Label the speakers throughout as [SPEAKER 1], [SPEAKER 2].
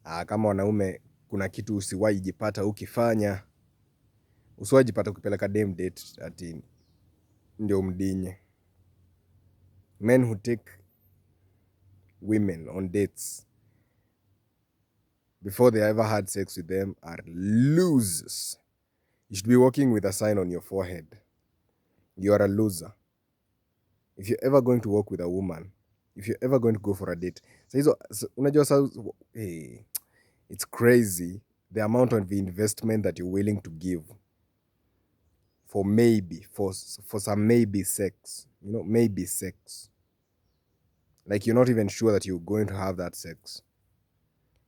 [SPEAKER 1] Kama wanaume kuna kitu usiwahi jipata ukifanya. Usiwahi jipata ukipeleka dem date ati ndio mdinye. Men who take women on dates before they ever had sex with them are losers. You should be walking with a sign on your forehead. You are a loser. If you're ever going to walk with a woman, if you're ever going to go for a date, unajua hey, it's crazy the amount of investment that you're willing to give for some maybe sex. Maybe sex. Like you're not even sure that you're going to have that sex.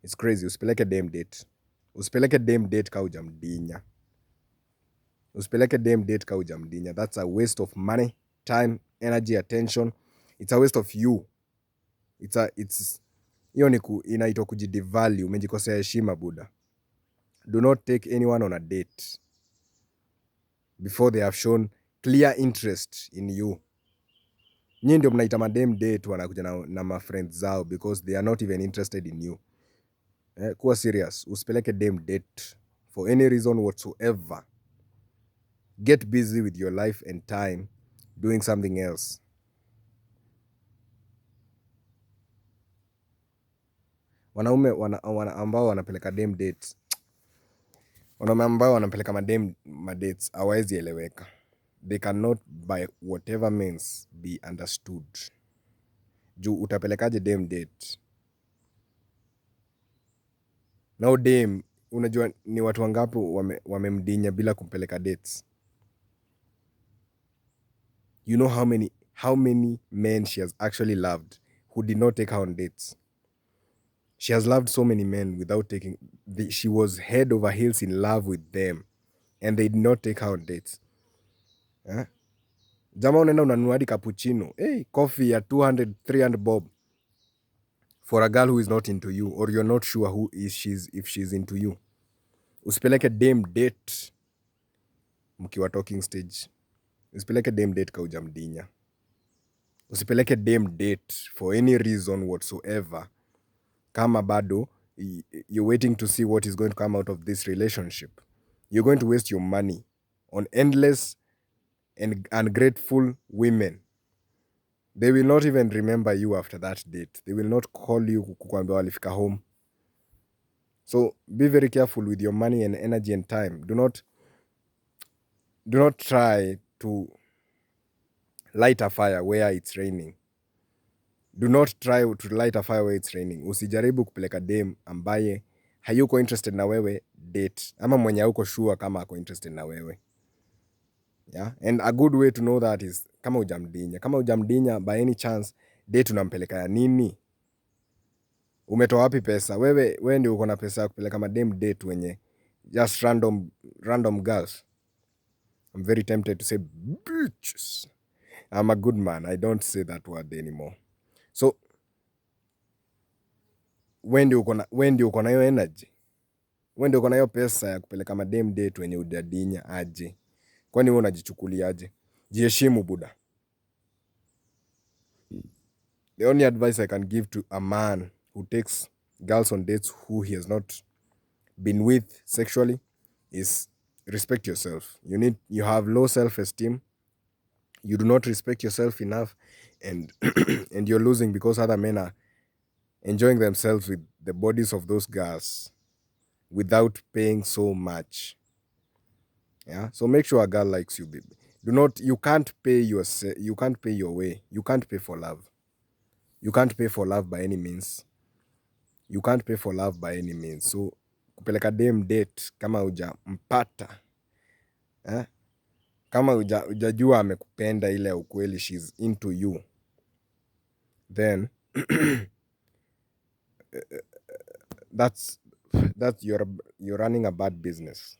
[SPEAKER 1] It's crazy. Usipeleke dem date. Usipeleke dem date ka hujamdinya. Usipeleke dem date ka hujamdinya. That's a waste of money, time, energy, attention. It's a waste of you. Hiyo ni inaitwa kujidevalue. Umejikosea heshima buda. Do not take anyone on a date before they have shown clear interest in you. Nyinyi ndio mnaita madem date wanakuja na ma friends zao because they are not even interested in you. Kuwa serious. Usipeleke dem date for any reason whatsoever. Get busy with your life and time doing something else. Wanaume ambao wanapeleka dem date, wanaume ambao wanapeleka madates hawawezi eleweka. They cannot by whatever means be understood. Juu utapelekaje dem date? Now dem, unajua ni watu wangapi wamemdinya bila kumpeleka dates? You know how many men she has actually loved who did not take her on dates? She has loved so many men without taking. She was head over heels in love with them, and they did not take her on dates. Jamaa unaenda unanunua hadi cappuccino, coffee ya 200 300 bob for a girl who is not into you, or you're not sure if she's into you. Usipeleke dem date mkiwa talking stage. Usipeleke dem date ka hujamdinya. Usipeleke dem date for any reason whatsoever. Kama bado you're waiting to see what is going to come out of this relationship. You're going to waste your money on endless and ungrateful women. They will not even remember you after that date. They will not call you kukuambia walifika home. So be very careful with your money and energy and time. Do not try to light a fire where it's raining. Do not try to light a fire where it's raining. Usijaribu kupeleka dem ambaye hayuko interested na wewe date, ama mwenye hauko sure kama ako interested na wewe. Yeah? And a good way to know that is kama hujamdinya. Kama hujamdinya by any chance, date unampeleka ya nini? Umetoa wapi pesa? Wewe ndio uko na pesa ya kupeleka madem date wenye just random girls. I'm very tempted to say bitches. I'm a good man. I don't say that word anymore. So wewe ndio uko na hiyo energy. Wewe ndio uko na hiyo pesa ya kupeleka madem date wenye hujadinya aje. Kwani wewe unajichukuliaje? Jiheshimu buda. The only advice I can give to a man who takes girls on dates who he has not been with sexually is respect yourself. You have low self-esteem. You do not respect yourself enough, and and you're losing because other men are enjoying themselves with the bodies of those girls without paying so much. Yeah, so make sure a girl likes you, baby. You can't pay your way. You can't pay for love. You can't pay for love by any means. You can't pay for love by any means. So kupeleka dem date kama hujampata, kama hujajua amekupenda ile ya ukweli, she's into you, then that's you're running a bad business.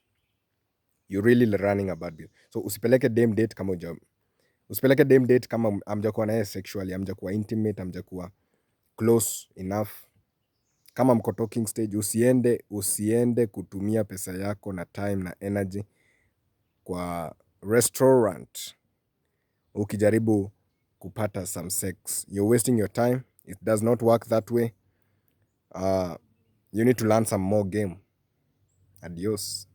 [SPEAKER 1] You're really running a bad business. So usipeleke dem date kama hamjakuwa naye sexually, hamjakuwa intimate, hamjakuwa close enough. Kama mko talking stage, usiende kutumia pesa yako na time na energy kwa restaurant ukijaribu kupata some sex. You're wasting your time. It does not work that way. You need to learn some more game. Adios.